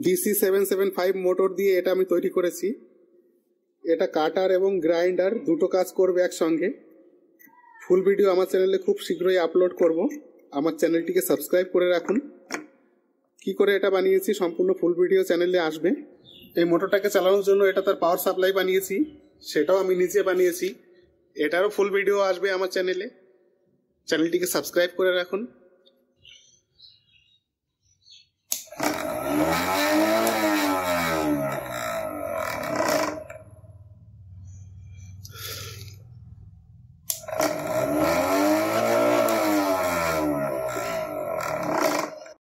DC775 motor দিয়ে এটা আমি তৈরি করেছি। এটা কাটার এবং গ্রাইন্ডার দুটো কাজ করবে একসঙ্গে। ফুল ভিডিও আমার চ্যানেলে খুব শীঘ্রই আপলোড করব। আমার চ্যানেলটিকে সাবস্ক্রাইব করে রাখুন। কি করে এটা বানিয়েছি সম্পূর্ণ ফুল ভিডিও চ্যানেলে আসবে। এই মোটরটাকে চালানোর জন্য এটা তার পাওয়ার সাপ্লাই বানিয়েছি, সেটাও আমি নিজে বানিয়েছি। এটারও ফুল ভিডিও আসবে আমার চ্যানেলে। চ্যানেলটিকে সাবস্ক্রাইব করে রাখুন।